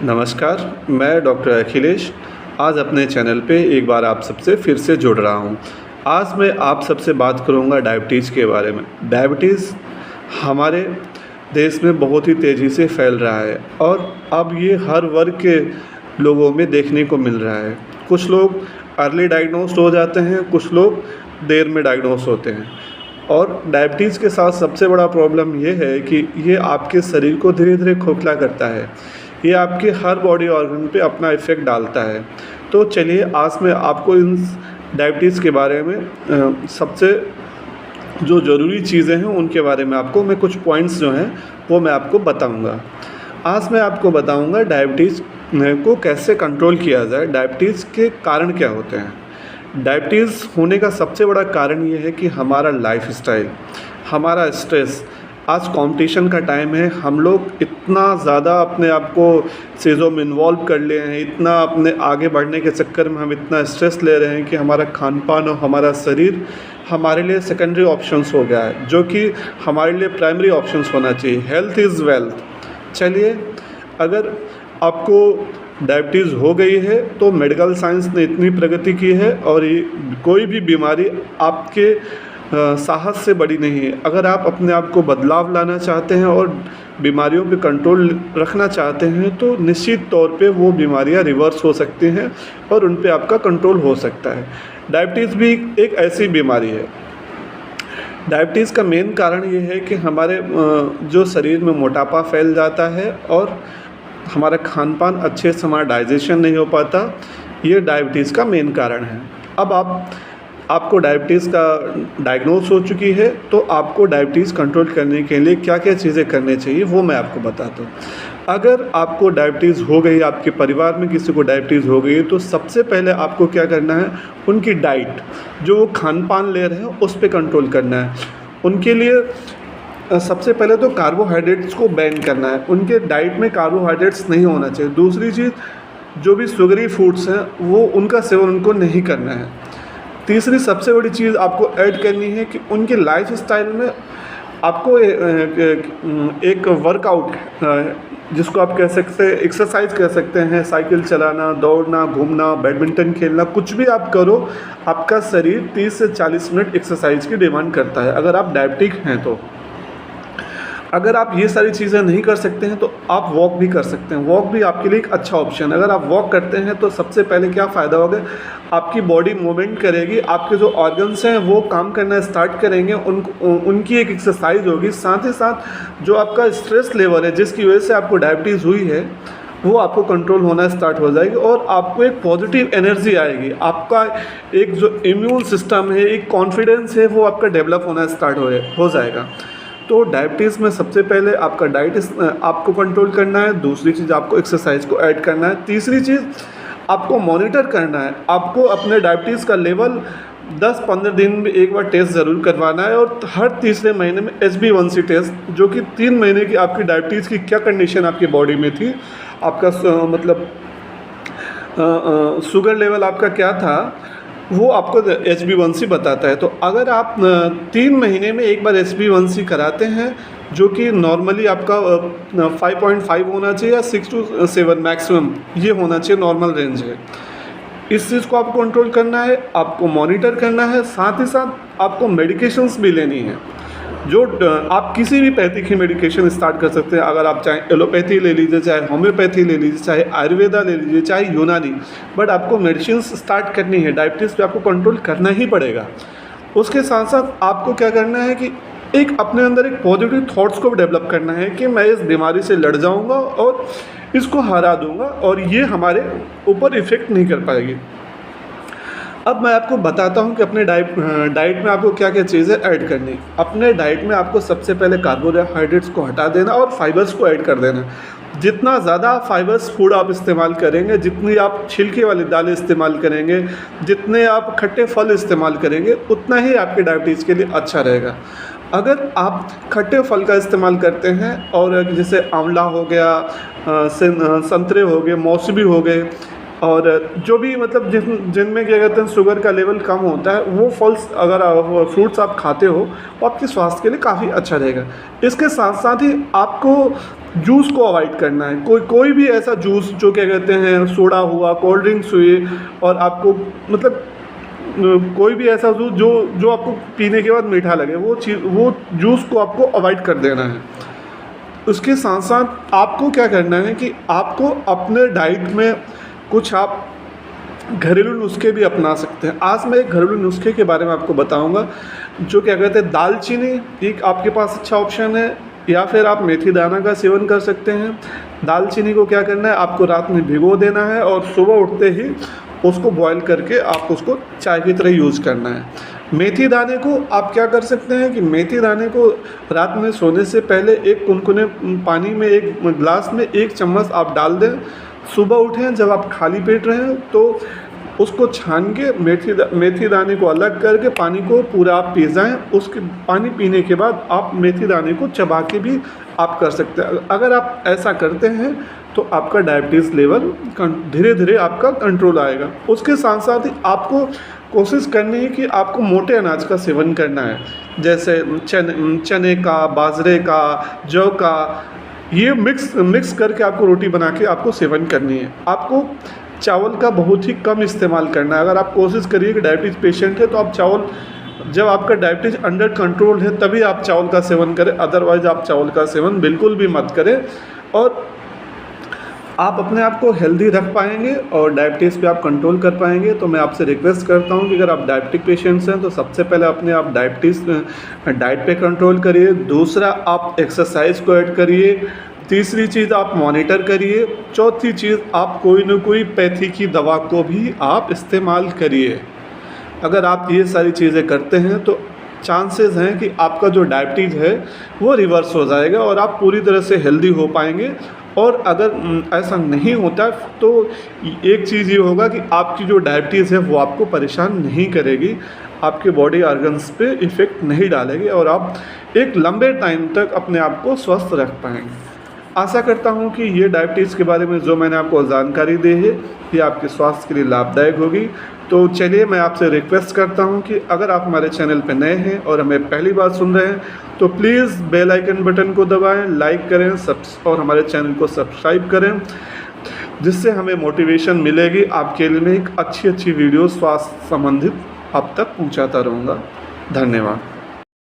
नमस्कार, मैं डॉक्टर अखिलेश आज अपने चैनल पे एक बार आप सबसे फिर से जुड़ रहा हूँ। आज मैं आप सबसे बात करूँगा डायबिटीज़ के बारे में। डायबिटीज़ हमारे देश में बहुत ही तेज़ी से फैल रहा है और अब ये हर वर्ग के लोगों में देखने को मिल रहा है। कुछ लोग अर्ली डायग्नोस्ड हो जाते हैं, कुछ लोग देर में डायग्नोस होते हैं। और डायबिटीज़ के साथ सबसे बड़ा प्रॉब्लम ये है कि ये आपके शरीर को धीरे धीरे खोखला करता है। ये आपके हर बॉडी ऑर्गन पे अपना इफ़ेक्ट डालता है। तो चलिए आज मैं आपको इन डायबिटीज़ के बारे में सबसे जो ज़रूरी चीज़ें हैं उनके बारे में आपको मैं कुछ पॉइंट्स जो हैं वो मैं आपको बताऊंगा। आज मैं आपको बताऊंगा डायबिटीज़ को कैसे कंट्रोल किया जाए, डायबिटीज़ के कारण क्या होते हैं। डायबिटीज़ होने का सबसे बड़ा कारण ये है कि हमारा लाइफस्टाइल, हमारा स्ट्रेस। आज कंपटीशन का टाइम है, हम लोग इतना ज़्यादा अपने आप को चीज़ों में इन्वॉल्व कर लिए हैं, इतना अपने आगे बढ़ने के चक्कर में हम इतना स्ट्रेस ले रहे हैं कि हमारा खान पान और हमारा शरीर हमारे लिए सेकेंडरी ऑप्शंस हो गया है, जो कि हमारे लिए प्राइमरी ऑप्शंस होना चाहिए। Health is wealth. चलिए, अगर आपको डायबिटीज़ हो गई है तो मेडिकल साइंस ने इतनी प्रगति की है और ये कोई भी बीमारी आपके साहस से बड़ी नहीं है। अगर आप अपने आप को बदलाव लाना चाहते हैं और बीमारियों पे कंट्रोल रखना चाहते हैं तो निश्चित तौर पे वो बीमारियां रिवर्स हो सकती हैं और उन पे आपका कंट्रोल हो सकता है। डायबिटीज़ भी एक ऐसी बीमारी है। डायबिटीज़ का मेन कारण ये है कि हमारे जो शरीर में मोटापा फैल जाता है और हमारा खान पान अच्छे से हमारा डाइजेशन नहीं हो पाता। ये डायबिटीज़ का मेन कारण है। अब आपको डायबिटीज़ का डायग्नोस हो चुकी है तो आपको डायबिटीज़ कंट्रोल करने के लिए क्या क्या चीज़ें करनी चाहिए वो मैं आपको बताता हूँ। अगर आपको डायबिटीज़ हो गई, आपके परिवार में किसी को डायबिटीज़ हो गई, तो सबसे पहले आपको क्या करना है, उनकी डाइट, जो वो खान पान ले रहे हैं उस पर कंट्रोल करना है। उनके लिए सबसे पहले तो कार्बोहाइड्रेट्स को बैन करना है। उनके डाइट में कार्बोहाइड्रेट्स नहीं होना चाहिए। दूसरी चीज़, जो भी शुगरी फूड्स हैं वो उनका सेवन उनको नहीं करना है। तीसरी सबसे बड़ी चीज़ आपको ऐड करनी है कि उनके लाइफस्टाइल में आपको एक वर्कआउट, जिसको आप कह सकते हैं एक्सरसाइज कह सकते हैं, साइकिल चलाना, दौड़ना, घूमना, बैडमिंटन खेलना, कुछ भी आप करो, आपका शरीर 30 से 40 मिनट एक्सरसाइज की डिमांड करता है अगर आप डायबिटिक हैं तो। अगर आप ये सारी चीज़ें नहीं कर सकते हैं तो आप वॉक भी कर सकते हैं। वॉक भी आपके लिए एक अच्छा ऑप्शन है। अगर आप वॉक करते हैं तो सबसे पहले क्या फ़ायदा होगा, आपकी बॉडी मूवमेंट करेगी, आपके जो ऑर्गन्स हैं वो काम करना स्टार्ट करेंगे, उनकी एक एक्सरसाइज होगी। साथ ही साथ जो आपका स्ट्रेस लेवल है जिसकी वजह से आपको डायबिटीज़ हुई है वो आपको कंट्रोल होना स्टार्ट हो जाएगी और आपको एक पॉजिटिव एनर्जी आएगी। आपका एक जो इम्यून सिस्टम है, एक कॉन्फिडेंस है, वो आपका डेवलप होना स्टार्ट हो जाएगा। तो डायबिटीज़ में सबसे पहले आपका डाइट आपको कंट्रोल करना है। दूसरी चीज़, आपको एक्सरसाइज को ऐड करना है। तीसरी चीज़, आपको मॉनिटर करना है। आपको अपने डायबिटीज़ का लेवल 10-15 दिन में एक बार टेस्ट ज़रूर करवाना है और हर तीसरे महीने में HbA1c टेस्ट, जो कि 3 महीने की आपकी डायबिटीज़ की क्या कंडीशन आपकी बॉडी में थी, आपका मतलब शुगर लेवल आपका क्या था, वो आपको HbA1c बताता है। तो अगर आप 3 महीने में एक बार HbA1c कराते हैं, जो कि नॉर्मली आपका 5.5 होना चाहिए या 6 to 7 मैक्सिमम ये होना चाहिए, नॉर्मल रेंज है। इस चीज़ को आपको कंट्रोल करना है, आपको मॉनिटर करना है। साथ ही साथ आपको मेडिकेशंस भी लेनी है। जो आप किसी भी पैथी की मेडिकेशन स्टार्ट कर सकते हैं। अगर आप चाहे एलोपैथी ले लीजिए, चाहे होम्योपैथी ले लीजिए, चाहे आयुर्वेदा ले लीजिए, चाहे यूनानी, बट आपको मेडिसिन स्टार्ट करनी है। डायबिटीज़ पे आपको कंट्रोल करना ही पड़ेगा। उसके साथ साथ आपको क्या करना है कि एक अपने अंदर एक पॉजिटिव थॉट्स को डेवलप करना है कि मैं इस बीमारी से लड़ जाऊँगा और इसको हरा दूँगा और ये हमारे ऊपर इफ़ेक्ट नहीं कर पाएगी। अब मैं आपको बताता हूँ कि अपने डाइट में आपको क्या क्या चीज़ें ऐड करनी है। अपने डाइट में आपको सबसे पहले कार्बोहाइड्रेट्स को हटा देना और फाइबर्स को ऐड कर देना। जितना ज़्यादा फाइबर्स फूड आप इस्तेमाल करेंगे, जितनी आप छिलके वाली दालें इस्तेमाल करेंगे, जितने आप खट्टे फल इस्तेमाल करेंगे, उतना ही आपके डायबिटीज़ के लिए अच्छा रहेगा। अगर आप खट्टे फल का इस्तेमाल करते हैं और जैसे आंवला हो गया, संतरे हो गए, मौसमी हो गए, और जो भी मतलब जिनमें क्या कहते हैं शुगर का लेवल कम होता है, वो फल्स अगर फ्रूट्स आप खाते हो वो आपके स्वास्थ्य के लिए काफ़ी अच्छा रहेगा। इसके साथ साथ ही आपको जूस को अवॉइड करना है। कोई भी ऐसा जूस जो क्या कहते हैं सोडा हुआ, कोल्ड ड्रिंक्स हुई, और आपको मतलब कोई भी ऐसा जूस जो आपको पीने के बाद मीठा लगे, वो जूस को आपको अवॉइड कर देना है। उसके साथ साथ आपको क्या करना है कि आपको अपने डाइट में कुछ आप घरेलू नुस्खे भी अपना सकते हैं। आज मैं एक घरेलू नुस्खे के बारे में आपको बताऊंगा, जो क्या कहते हैं दालचीनी एक आपके पास अच्छा ऑप्शन है, या फिर आप मेथी दाना का सेवन कर सकते हैं। दालचीनी को क्या करना है, आपको रात में भिगो देना है और सुबह उठते ही उसको बॉईल करके आप उसको चाय की तरह यूज़ करना है। मेथी दाने को आप क्या कर सकते हैं कि मेथी दाने को रात में सोने से पहले एक कुनकुने पानी में, एक गिलास में 1 चम्मच आप डाल दें। सुबह उठें जब आप खाली पेट रहें तो उसको छान के मेथी दाने को अलग करके पानी को पूरा आप पी जाएँ। उसके पानी पीने के बाद आप मेथी दाने को चबा के भी आप कर सकते हैं। अगर आप ऐसा करते हैं तो आपका डायबिटीज़ लेवल धीरे धीरे आपका कंट्रोल आएगा। उसके साथ साथ ही आपको कोशिश करनी है कि आपको मोटे अनाज का सेवन करना है, जैसे चने का, बाजरे का, जौ का, ये मिक्स करके आपको रोटी बना के आपको सेवन करनी है। आपको चावल का बहुत ही कम इस्तेमाल करना है। अगर आप कोशिश करिए कि डायबिटीज़ पेशेंट है तो आप चावल, जब आपका डायबिटीज़ अंडर कंट्रोल है तभी आप चावल का सेवन करें, अदरवाइज़ आप चावल का सेवन बिल्कुल भी मत करें। और आप अपने आप को हेल्दी रख पाएंगे और डायबिटीज़ पे आप कंट्रोल कर पाएंगे। तो मैं आपसे रिक्वेस्ट करता हूं कि अगर आप डायबिटिक पेशेंट्स हैं तो सबसे पहले अपने आप डाइट पे कंट्रोल करिए। दूसरा, आप एक्सरसाइज को ऐड करिए। तीसरी चीज़, आप मॉनिटर करिए। चौथी चीज़, आप कोई न कोई पैथी की दवा को भी आप इस्तेमाल करिए। अगर आप ये सारी चीज़ें करते हैं तो चांसेस हैं कि आपका जो डायबिटीज़ है वो रिवर्स हो जाएगा और आप पूरी तरह से हेल्दी हो पाएंगे। और अगर ऐसा नहीं होता तो एक चीज़ ये होगा कि आपकी जो डायबिटीज़ है वो आपको परेशान नहीं करेगी, आपके बॉडी ऑर्गन्स पे इफ़ेक्ट नहीं डालेगी और आप एक लंबे टाइम तक अपने आप को स्वस्थ रख पाएंगे। आशा करता हूँ कि ये डायबिटीज़ के बारे में जो मैंने आपको जानकारी दी है ये आपके स्वास्थ्य के लिए लाभदायक होगी। तो चलिए, मैं आपसे रिक्वेस्ट करता हूँ कि अगर आप हमारे चैनल पर नए हैं और हमें पहली बार सुन रहे हैं तो प्लीज़ बेल आइकन बटन को दबाएं, लाइक करें और हमारे चैनल को सब्सक्राइब करें, जिससे हमें मोटिवेशन मिलेगी आपके लिए मैं एक अच्छी वीडियो स्वास्थ्य संबंधित आप तक पहुँचाता रहूँगा। धन्यवाद।